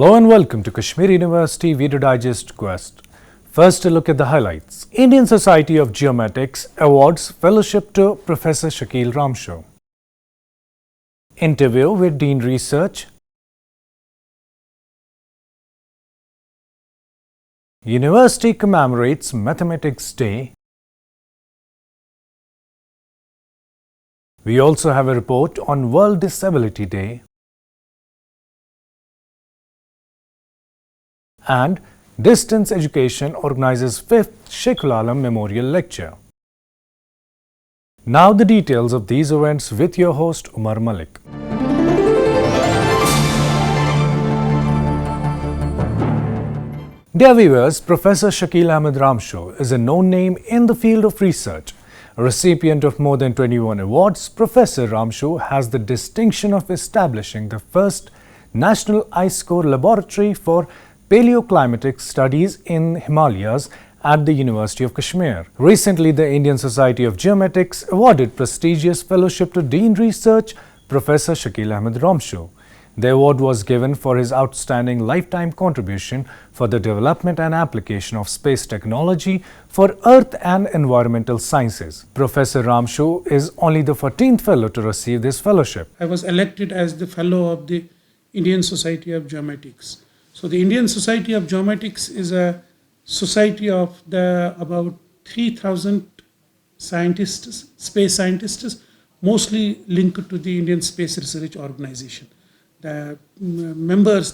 Hello and welcome to Kashmir University Video Digest Quest. First, a look at the highlights. Indian Society of Geomatics awards fellowship to Professor Shakeel Ramshaw. Interview with Dean Research. University commemorates Mathematics Day. We also have a report on World Disability Day. And Distance Education organizes 5th Sheikhul Alam Memorial Lecture. Now the details of these events with your host Umar Malik. Dear viewers, Professor Shakeel Ahmed Ramshaw is a known name in the field of research. A recipient of more than 21 awards, Professor Ramshaw has the distinction of establishing the first National Ice Core Laboratory for Paleoclimatic Studies in Himalayas at the University of Kashmir. Recently, the Indian Society of Geomatics awarded prestigious fellowship to Dean Research, Professor Shakeel Ahmed Ramshaw. The award was given for his outstanding lifetime contribution for the development and application of space technology for earth and environmental sciences. Professor Ramshaw is only the 14th fellow to receive this fellowship. I was elected as the fellow of the Indian Society of Geomatics. So the Indian Society of Geomatics is a society of about 3,000 scientists, space scientists, mostly linked to the Indian Space Research Organization. The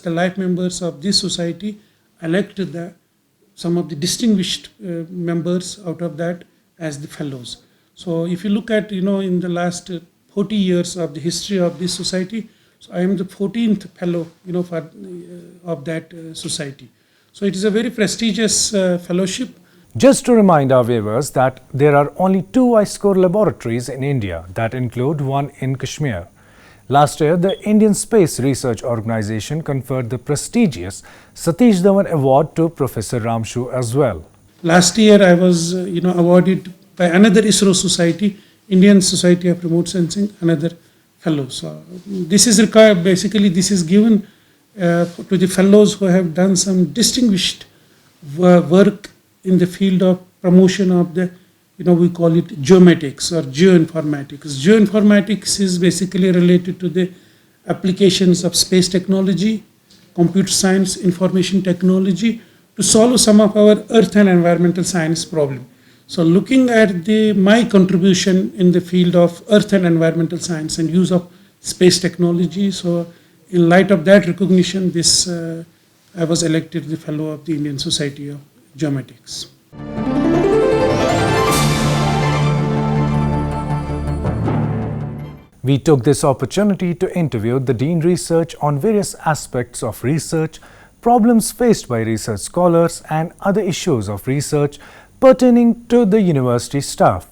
life members of this society elected some of the distinguished members out of that as the fellows. So if you look at, in the last 40 years of the history of this society, so I am the 14th fellow, of that society. So it is a very prestigious fellowship. Just to remind our viewers that there are only 2 ice core laboratories in India that include one in Kashmir. Last year, the Indian Space Research Organization conferred the prestigious Satish Dhawan Award to Professor Ramshaw as well. Last year, I was, awarded by another ISRO society, Indian Society of Remote Sensing, another fellow. So this is required. Basically, this is given to the fellows who have done some distinguished work in the field of promotion of the, we call it geomatics or geoinformatics. Geoinformatics is basically related to the applications of space technology, computer science, information technology to solve some of our earth and environmental science problems. So looking at my contribution in the field of earth and environmental science and use of space technology, so in light of that recognition, I was elected the fellow of the Indian Society of Geomatics. We took this opportunity to interview the Dean Research on various aspects of research, problems faced by research scholars and other issues of research pertaining to the university staff.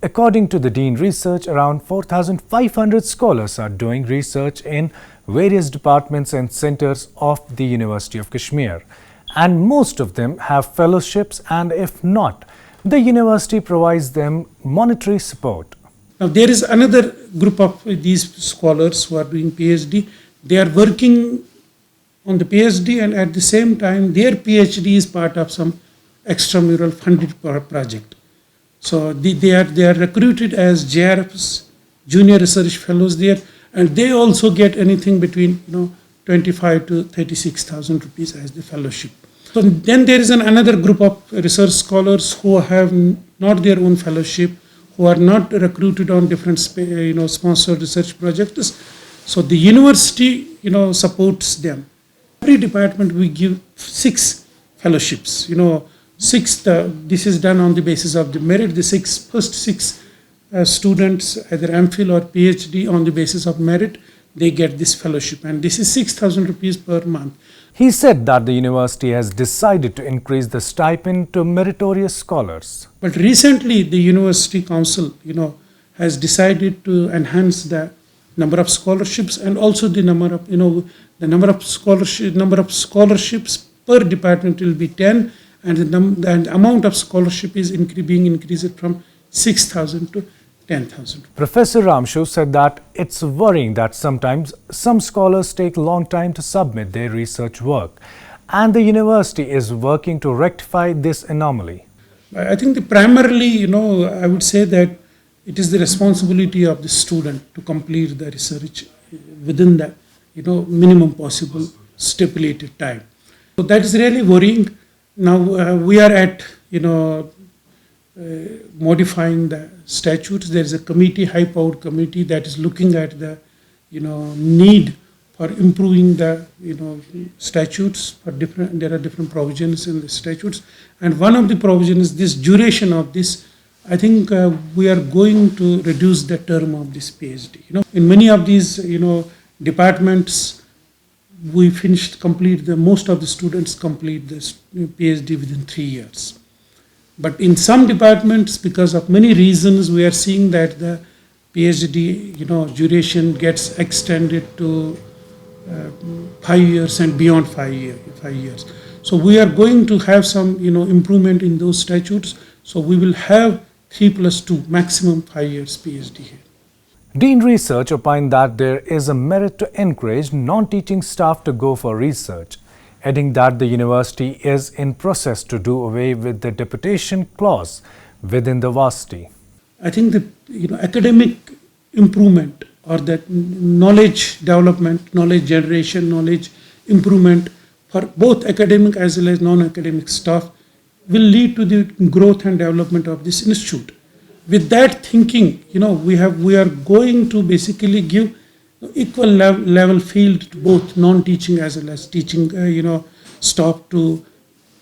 According to the Dean Research, around 4,500 scholars are doing research in various departments and centers of the University of Kashmir, and most of them have fellowships, and if not, the university provides them monetary support. Now there is another group of these scholars who are doing PhD. They are working on the PhD, and at the same time their PhD is part of some extramural funded project. So they are recruited as JRFs, junior research fellows there, and they also get anything between 25 to 36,000 rupees as the fellowship. So then there is another group of research scholars who have not their own fellowship, who are not recruited on different sponsored research projects. So the university supports them. Every department we give 6 fellowships. This is done on the basis of the merit. The first six students, either MPhil or PhD, on the basis of merit, they get this fellowship, and this is 6,000 rupees per month. He said that the university has decided to increase the stipend to meritorious scholars. But recently, the university council, has decided to enhance the number of scholarships and also the number of scholarships per department will be 10. And the amount of scholarship is being increased from 6,000 to 10,000. Professor Ramshaw said that it's worrying that sometimes some scholars take long time to submit their research work, and the university is working to rectify this anomaly. I think primarily, I would say that it is the responsibility of the student to complete the research within the, minimum possible stipulated time. So that is really worrying. Now we are at, modifying the statutes. There is a committee, high-powered committee, that is looking at the, need for improving the, statutes. There are different provisions in the statutes, and one of the provisions is this duration of this. I think we are going to reduce the term of this PhD. In many of these, departments, we most of the students complete this PhD within 3 years. But in some departments, because of many reasons, we are seeing that the PhD, duration gets extended to 5 years and beyond 5 years. So we are going to have some, improvement in those statutes. So we will have 3+2, maximum 5 years PhD here. Dean Research opined that there is a merit to encourage non-teaching staff to go for research, adding that the university is in process to do away with the deputation clause within the varsity. I think the academic improvement or that knowledge development, knowledge generation, knowledge improvement for both academic as well as non-academic staff will lead to the growth and development of this institute. With that thinking, we are going to basically give equal level field to both non-teaching as well as teaching, staff to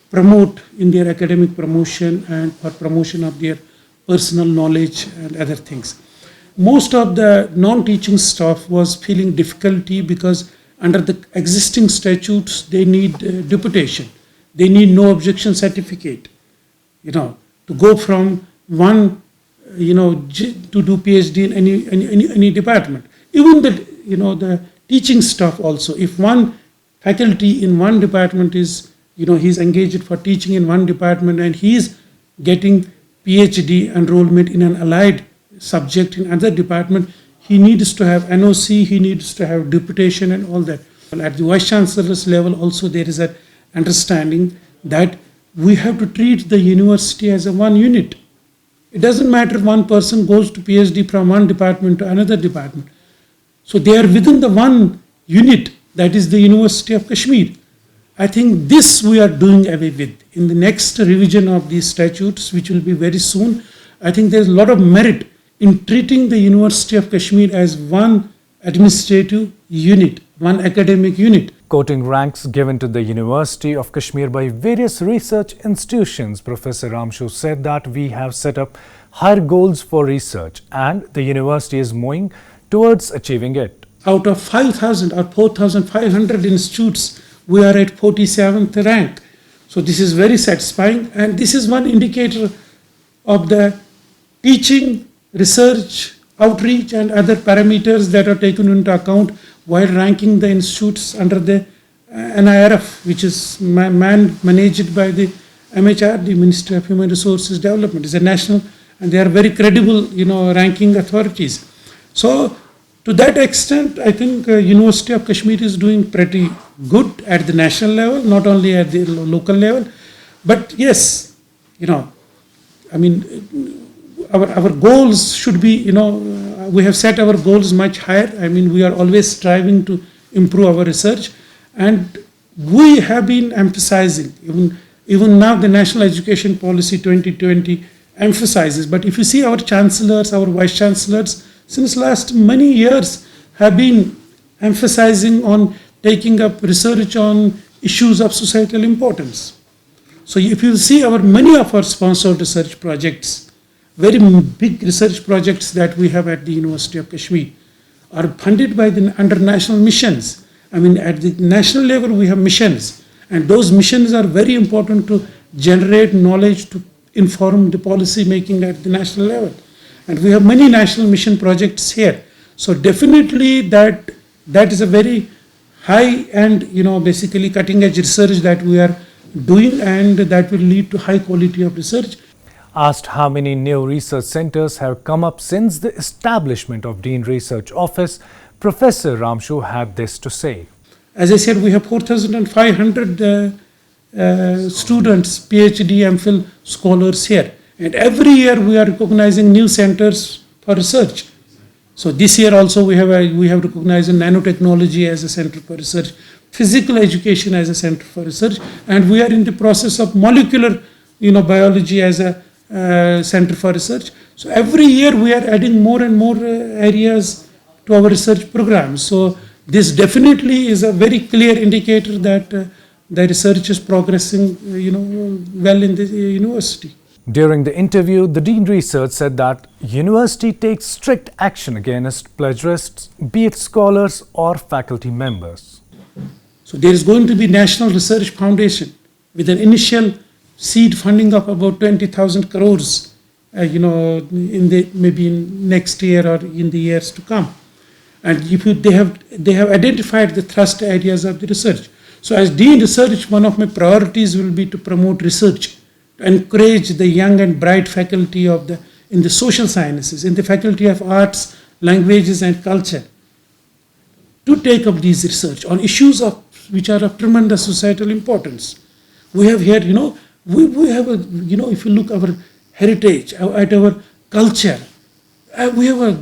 promote in their academic promotion and for promotion of their personal knowledge and other things. Most of the non-teaching staff was feeling difficulty because under the existing statutes, they need deputation. They need no objection certificate, to go from one, to do PhD in any department. Even the teaching staff also, if one faculty in one department is, he's engaged for teaching in one department and he's getting PhD enrollment in an allied subject in another department, he needs to have NOC, he needs to have deputation and all that. At the Vice Chancellor's level also there is an understanding that we have to treat the university as a one unit. It doesn't matter if one person goes to PhD from one department to another department. So they are within the one unit, that is the University of Kashmir. I think this we are doing away with. In the next revision of these statutes, which will be very soon, I think there is a lot of merit in treating the University of Kashmir as one administrative unit, one academic unit. Quoting ranks given to the University of Kashmir by various research institutions, Professor Ramshaw said that we have set up higher goals for research and the university is moving towards achieving it. Out of 5,000 or 4,500 institutes, we are at 47th rank. So this is very satisfying, and this is one indicator of the teaching, research, outreach and other parameters that are taken into account while ranking the institutes under the NIRF, which is managed by the MHR, the Ministry of Human Resources Development. It's a national, and they are very credible, ranking authorities. So to that extent, I think University of Kashmir is doing pretty good at the national level, not only at the local level. But yes, our goals should be, we have set our goals much higher. We are always striving to improve our research, and we have been emphasizing, even now the National Education Policy 2020 emphasizes, but if you see our chancellors, our vice chancellors, since last many years have been emphasizing on taking up research on issues of societal importance. So if you see many of our sponsored research projects, very big research projects that we have at the University of Kashmir are funded by under national missions. At the national level we have missions, and those missions are very important to generate knowledge to inform the policy making at the national level. And we have many national mission projects here. So definitely that is a very high and basically cutting edge research that we are doing, and that will lead to high quality of research. Asked how many new research centers have come up since the establishment of Dean Research Office, Professor Ramshaw had this to say. As I said, we have 4,500 students, PhD, MPhil scholars here. And every year we are recognizing new centers for research. So this year also we have recognized nanotechnology as a center for research, physical education as a center for research, and we are in the process of molecular biology as a center for research. So every year we are adding more and more areas to our research programs. So this definitely is a very clear indicator that the research is progressing well in the university. During the interview, the Dean Research said that university takes strict action against plagiarists, be it scholars or faculty members. So there is going to be National Research Foundation with an initial seed funding of about 20,000 crores, maybe in next year or in the years to come. And they have identified the thrust areas of the research. So as Dean Research, one of my priorities will be to promote research, to encourage the young and bright faculty in the social sciences, in the faculty of arts, languages and culture, to take up these research on issues which are of tremendous societal importance. We have here, we have if you look at our heritage, at our culture, we have a,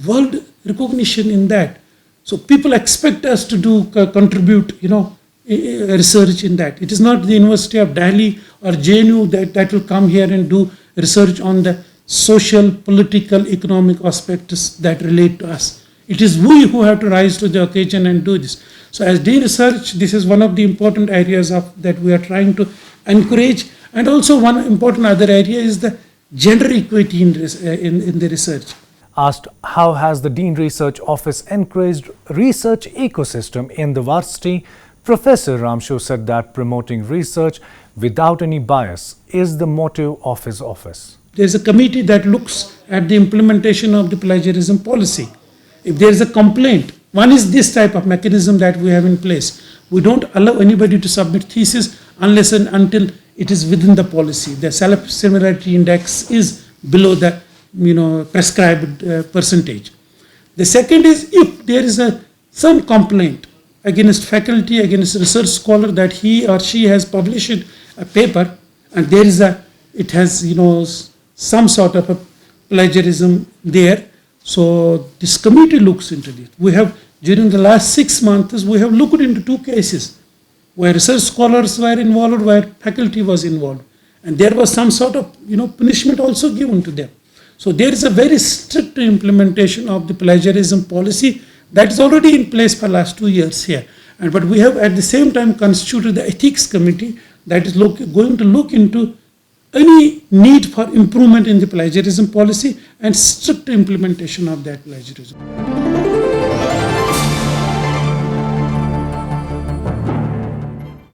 world recognition in that. So people expect us to contribute, research in that. It is not the University of Delhi or JNU that will come here and do research on the social, political, economic aspects that relate to us. It is we who have to rise to the occasion and do this. So as Dean Research, this is one of the important areas that we are trying to encourage. And also one important other area is the gender equity in the research. Asked how has the Dean Research Office encouraged research ecosystem in the varsity, Professor Ramshaw said that promoting research without any bias is the motto of his office. There is a committee that looks at the implementation of the plagiarism policy. If there is a complaint, one is this type of mechanism that we have in place. We don't allow anybody to submit thesis unless and until it is within the policy. The self-similarity index is below the prescribed percentage. The second is if there is some complaint against faculty, against research scholar that he or she has published a paper and it has some sort of a plagiarism there. So this committee looks into it. We have during the last 6 months we have looked into 2 cases where research scholars were involved, where faculty was involved, and there was some sort of punishment also given to them. So there is a very strict implementation of the plagiarism policy that is already in place for last 2 years here. But we have at the same time constituted the ethics committee that is going to look into any need for improvement in the plagiarism policy and strict implementation of that plagiarism.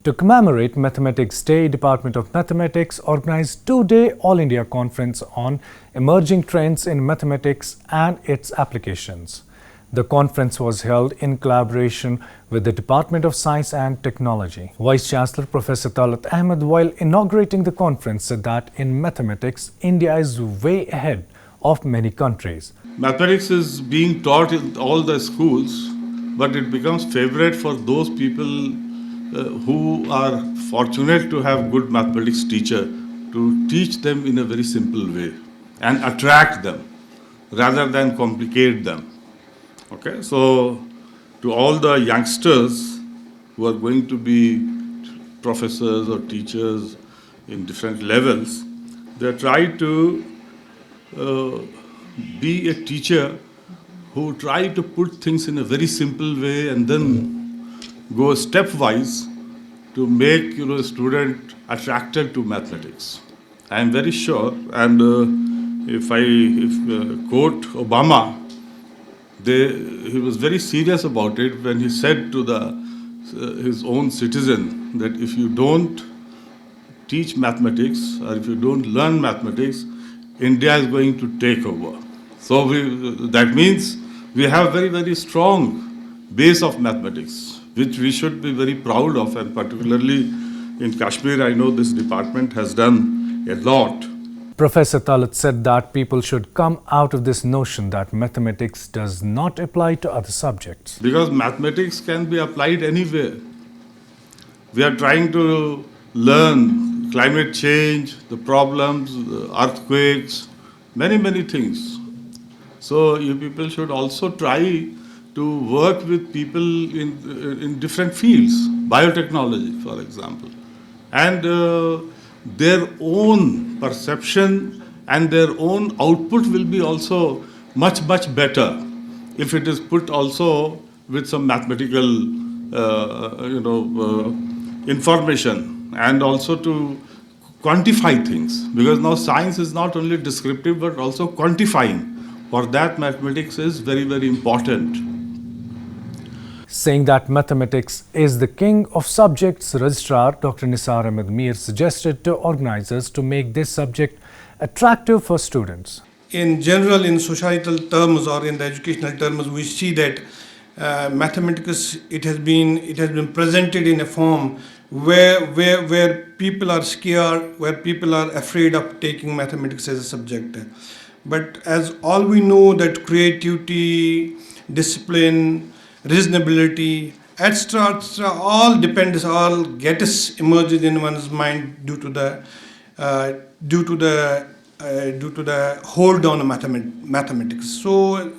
To commemorate Mathematics Day, Department of Mathematics organized 2-day All India Conference on Emerging Trends in Mathematics and its Applications. The conference was held in collaboration with the Department of Science and Technology. Vice Chancellor Professor Talat Ahmed, while inaugurating the conference, said that in mathematics, India is way ahead of many countries. Mathematics is being taught in all the schools, but it becomes favorite for those people who are fortunate to have good mathematics teacher to teach them in a very simple way and attract them rather than complicate them. Okay, so to all the youngsters who are going to be professors or teachers in different levels, they try to be a teacher who try to put things in a very simple way and then go stepwise to make a student attracted to mathematics. I am very sure, and if quote Obama, he was very serious about it when he said to his own citizen that if you don't teach mathematics or if you don't learn mathematics, India is going to take over. So that means we have very, very strong base of mathematics, which we should be very proud of, and particularly in Kashmir, I know this department has done a lot. Professor Talat said that people should come out of this notion that mathematics does not apply to other subjects. Because mathematics can be applied anywhere. We are trying to learn climate change, the problems, the earthquakes, many things. So you people should also try to work with people in different fields, biotechnology, for example, and their own perception and their own output will be also much better if it is put also with some mathematical, information, and also to quantify things, because now science is not only descriptive but also quantifying. For that, mathematics is very important. Saying that mathematics is the king of subjects, Registrar Dr. Nisar Ahmed Mir suggested to organizers to make this subject attractive for students. In general, in societal terms or in the educational terms, we see that mathematics, it has been presented in a form where people are scared, where people are afraid of taking mathematics as a subject. But as all we know, that creativity, discipline, reasonability, etc., all gets emerges in one's mind due to the hold on mathematics. So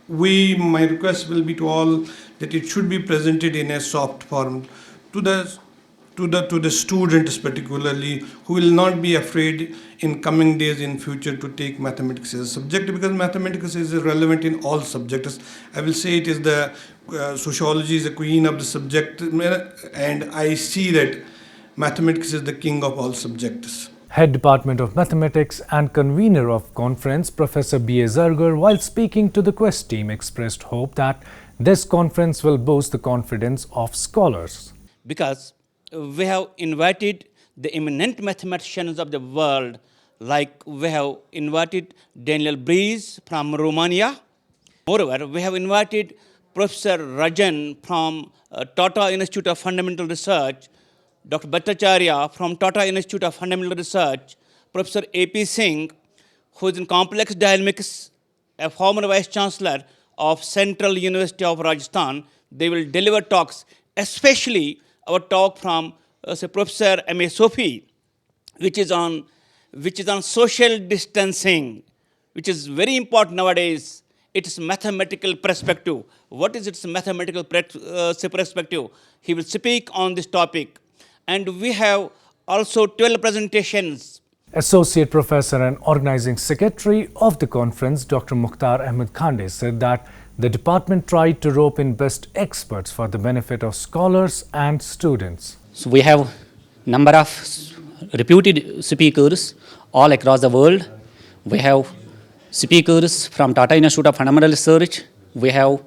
my request will be to all that it should be presented in a soft form to the students particularly, who will not be afraid in coming days in future to take mathematics as a subject, because mathematics is relevant in all subjects. I will say it is the sociology is the queen of the subject, and I see that mathematics is the king of all subjects. Head Department of Mathematics and convener of conference, Professor B.A. Zargar, while speaking to the Quest team, expressed hope that this conference will boost the confidence of scholars. Because we have invited the eminent mathematicians of the world, like we have invited Daniel Breeze from Romania. Moreover, we have invited Professor Rajan from Tata Institute of Fundamental Research, Dr. Bhattacharya from Tata Institute of Fundamental Research, Professor A.P. Singh, who is in complex dynamics, a former Vice Chancellor of Central University of Rajasthan. They will deliver talks, especially our talk from Professor M.A. Sophie, which is on social distancing, which is very important nowadays. Its mathematical perspective. What is its mathematical perspective? He will speak on this topic. And we have also 12 presentations. Associate Professor and Organizing Secretary of the conference, Dr. Mukhtar Ahmed Khande, said that the department tried to rope in best experts for the benefit of scholars and students. So we have number of reputed speakers all across the world. We have speakers from Tata Institute of Fundamental Research. We have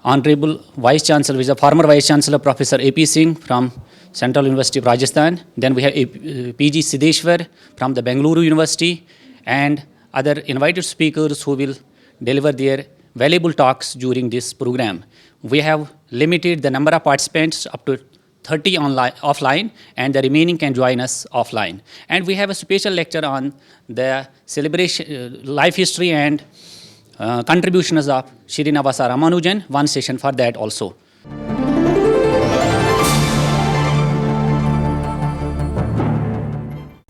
Honorable Vice Chancellor, which is a former Vice Chancellor, Professor A.P. Singh from Central University of Rajasthan. Then we have P.G. Siddeshwar from the Bengaluru University, and other invited speakers who will deliver their valuable talks during this program. We have limited the number of participants up to 30 offline, and the remaining can join us offline. And we have a special lecture on the celebration, life history and contributions of Srinivasa Ramanujan, one session for that also.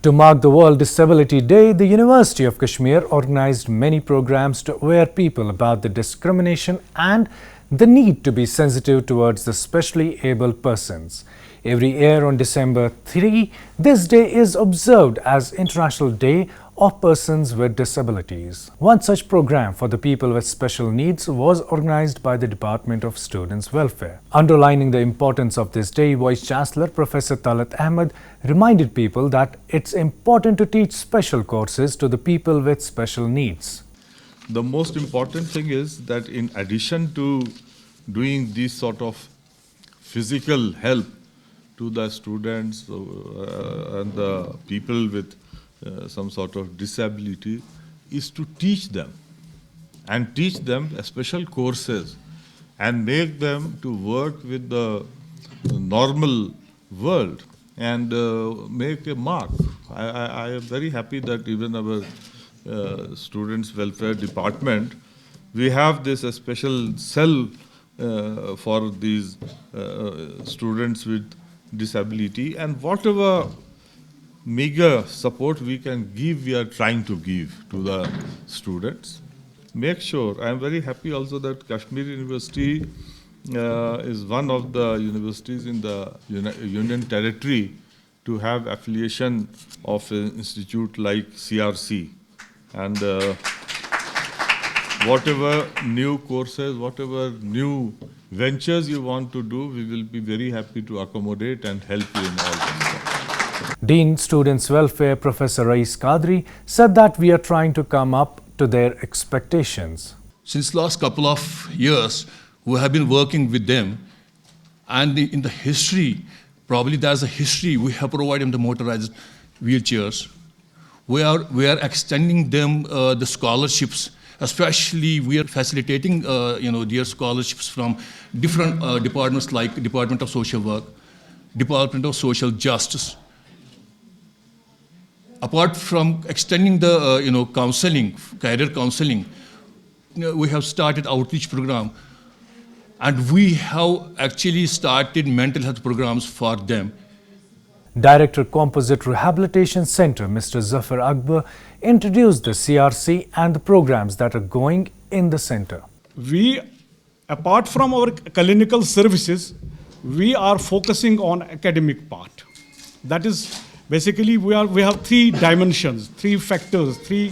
To mark the World Disability Day, the University of Kashmir organized many programs to aware people about the discrimination and the need to be sensitive towards the specially abled persons. Every year on December 3, this day is observed as International Day of Persons with Disabilities. One such program for the people with special needs was organized by the Department of Students' Welfare. Underlining the importance of this day, Vice Chancellor Professor Talat Ahmed reminded people that it's important to teach special courses to the people with special needs. The most important thing is that in addition to doing this sort of physical help to the students and the people with some sort of disability, is to teach them special courses and make them to work with the normal world and make a mark I am very happy that even our students' welfare department, we have this special cell for these students with disability, and whatever meager support we can give, we are trying to give to the students. Make sure, I am very happy also that Kashmir University is one of the universities in the Union Territory to have affiliation of an institute like CRC. And whatever new courses, whatever new ventures you want to do, we will be very happy to accommodate and help you in all this. Dean Students Welfare Professor Rais Qadri said that we are trying to come up to their expectations. Since last couple of years, we have been working with them, and in the history, probably there's a history, we have provided them the motorized wheelchairs. We are extending them the scholarships, especially we are facilitating their scholarships from different departments like Department of Social Work, Department of Social Justice. Apart from extending the counseling, career counseling, we have started outreach program, and we have actually started mental health programs for them. Director Composite Rehabilitation Center, Mr. Zafar Akbar, introduced the CRC and the programs that are going in the center. We, apart from our clinical services, we are focusing on academic part. That is, basically we have three dimensions, three factors, three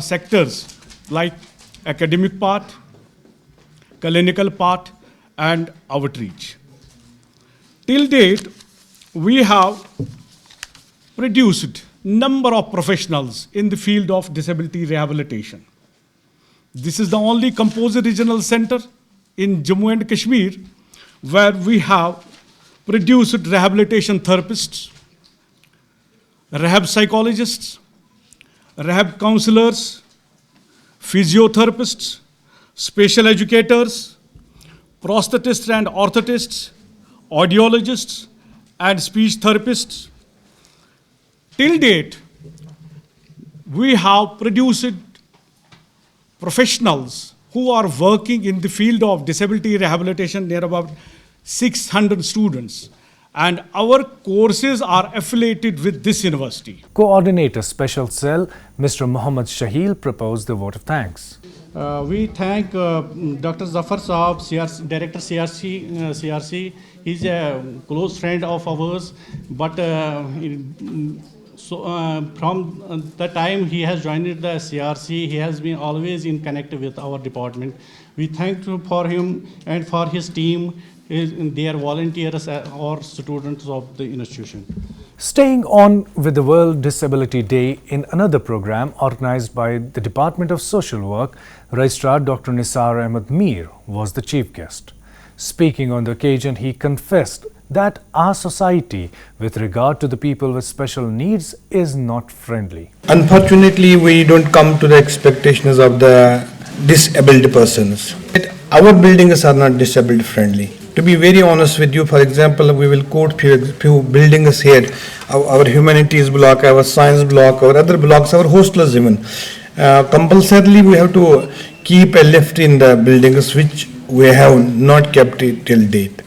sectors, like academic part, clinical part, and outreach. Till date, we have produced number of professionals in the field of disability rehabilitation. This is the only composite regional center in Jammu and Kashmir where we have produced rehabilitation therapists, rehab psychologists, rehab counselors, physiotherapists, special educators, prosthetists and orthotists, audiologists, and speech therapists. Till date, we have produced professionals who are working in the field of disability rehabilitation, near about 600 students. And our courses are affiliated with this university. Coordinator Special Cell, Mr. Mohammad Shahil, proposed the vote of thanks. We thank Dr. Zafar Saab, Director CRC. He's a close friend of ours, but from the time he has joined the CRC, he has been always in connect with our department. We thank for him and for his team. They are volunteers or students of the institution. Staying on with the World Disability Day in another program organized by the Department of Social Work, Registrar Dr. Nisar Ahmed Mir was the chief guest. Speaking on the occasion, he confessed that our society with regard to the people with special needs is not friendly. Unfortunately, we don't come to the expectations of the disabled persons. Our buildings are not disabled friendly. To be very honest with you, for example, we will quote few buildings here, our humanities block, our science block, our other blocks, our hostels even. Compulsorily we have to keep a lift in the buildings which we have not kept it till date.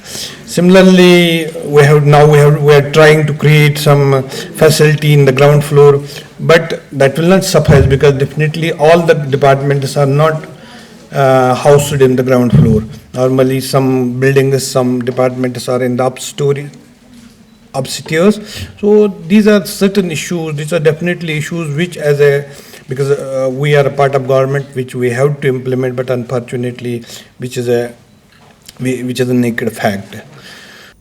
Similarly, we are trying to create some facility in the ground floor, but that will not suffice because definitely all the departments are not housed in the ground floor. Normally some buildings, some departments are in the upstairs. So these are certain issues, these are definitely issues which because we are a part of government which we have to implement, but unfortunately which is a naked fact.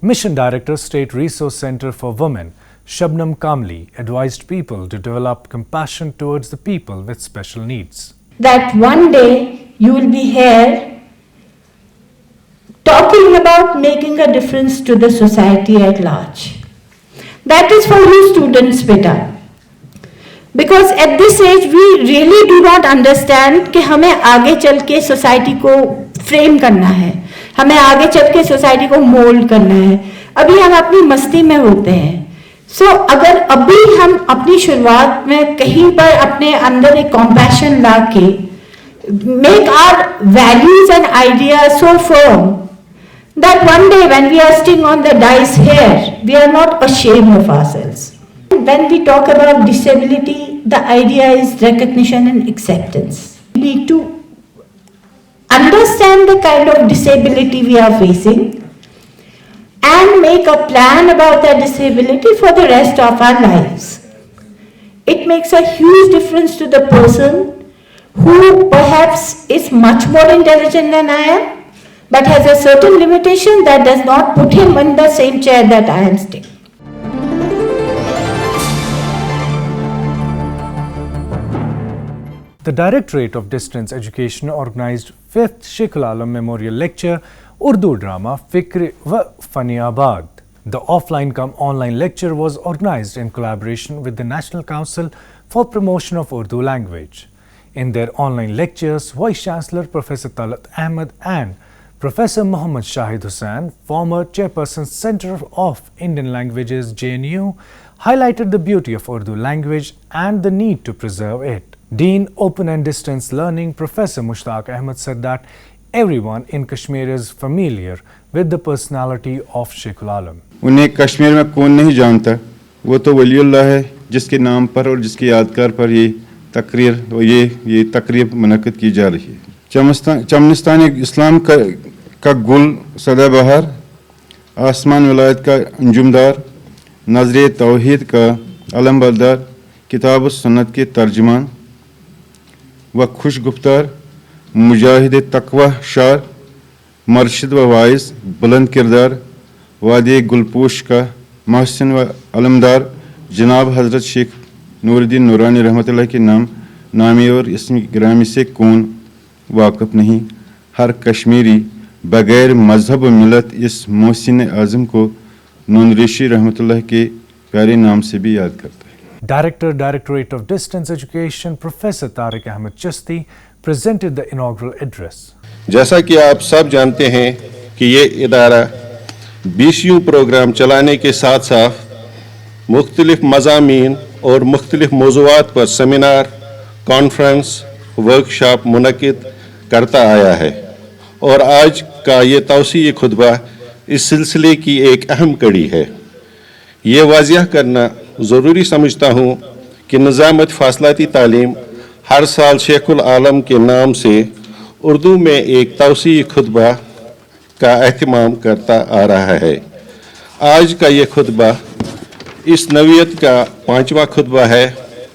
Mission Director, State Resource Center for Women, Shabnam Kamli, advised people to develop compassion towards the people with special needs. That one day you will be here talking about making a difference to the society at large. That is for you students, beta. Because at this age we really do not understand कि हमें आगे चल के society को frame करना है, हमें आगे चल के सोसाइटी को मोल्ड करना है. अभी हम अपनी मस्ती में होते हैं. सो अगर अभी हम अपनी शुरुआत में कहीं पर अपने अंदर एक कॉम्पैशन ला के make our values and ideas so firm that one day when we are sitting on the dice here, we are not ashamed of ourselves. When we talk about disability, the idea is recognition and acceptance. We need to understand the kind of disability we are facing and make a plan about that disability for the rest of our lives. It makes a huge difference to the person who perhaps is much more intelligent than I am, but has a certain limitation that does not put him in the same chair that I am sitting. The Directorate of Distance Education organized 5th Sheikhul Alam Memorial Lecture, Urdu Drama Fikr wa Faniabad. The offline-cum-online lecture was organized in collaboration with the National Council for Promotion of Urdu Language. In their online lectures, Vice Chancellor Professor Talat Ahmed and Professor Muhammad Shahid Hussain, former Chairperson Center of Indian Languages JNU, highlighted the beauty of Urdu language and the need to preserve it. Dean Open and Distance Learning Professor Mushtaq Ahmed said that everyone in Kashmir is familiar with the personality of Sheikhul Alam. उन्हें कश्मीर में कौन नहीं जानता, वो तो वलीउल्लाह है जिसके नाम पर और जिसके यादगार पर ये तकरीब मुनक़िद की जा रही है। चमनिस्तान इस्लाम का गुल सदाबहार, आसमान विलायत का अंजुमदार, नज़र तौहीद का अलमबरदार, किताब सुन्नत के तर्जुमान व खुशगुफ्तार, मुजाहिद तकवा शार, मर्शिद व वाइस, बुलंद किरदार, वादी गुलपोश का महसिन व अलमदार जनाब हज़रत शेख नूरुद्दीन नूरानी रहमतुल्लाह के नामी और इसमें ग्रामी से कौन वाक़िफ़ नहीं। हर कश्मीरी बग़ैर मज़हब व मिलत इस मोहसिन आज़म को नूनरेशी रहमतुल्लाह के प्यारे नाम से भी याद करता है। Director, Directorate of Distance Education, Professor Tariq Ahmed Chisti presented the inaugural address. जैसा कि आप सब जानते हैं कि ये इदारा BCU प्रोग्राम चलाने के साथ साथ मुख्तलिफ मज़ामीन और मुख्तलिफ मौज़ूआत पर सेमिनार, कॉन्फ्रेंस, वर्कशॉप मुनक़िद करता आया है और आज का ये तौसीई खुतबा इस सिलसिले की एक अहम कड़ी है। ये वाज़िह करना ज़रूरी समझता हूँ कि निज़ामत फ़ासलाती तालीम हर साल शेखुल आलम के नाम से उर्दू में एक तौसीई खुतबा का एहतमाम करता आ रहा है। आज का ये खुतबा इस नवीयत का 5वां खुतबा है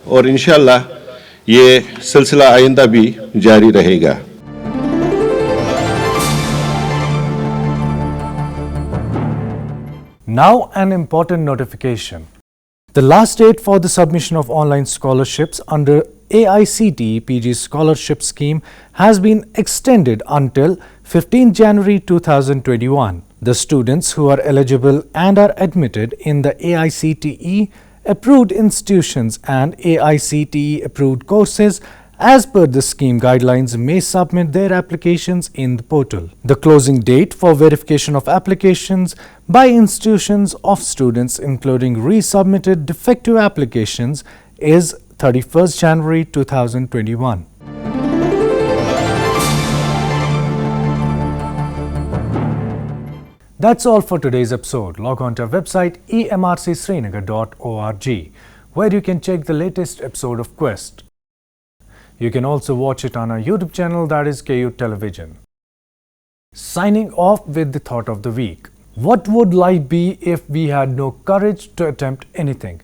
और इंशाअल्लाह ये सिलसिला आइंदा भी जारी रहेगा। Now an important notification. The last date for the submission of online scholarships under AICTE PG Scholarship Scheme has been extended until 15 January 2021. The students who are eligible and are admitted in the AICTE approved institutions and AICTE approved courses as per the scheme guidelines may submit their applications in the portal. The closing date for verification of applications by institutions of students including resubmitted defective applications is 31st January 2021. That's all for today's episode. Log on to our website emrcsrinagar.org where you can check the latest episode of Quest. You can also watch it on our YouTube channel, that is KU Television. Signing off with the thought of the week. What would life be if we had no courage to attempt anything?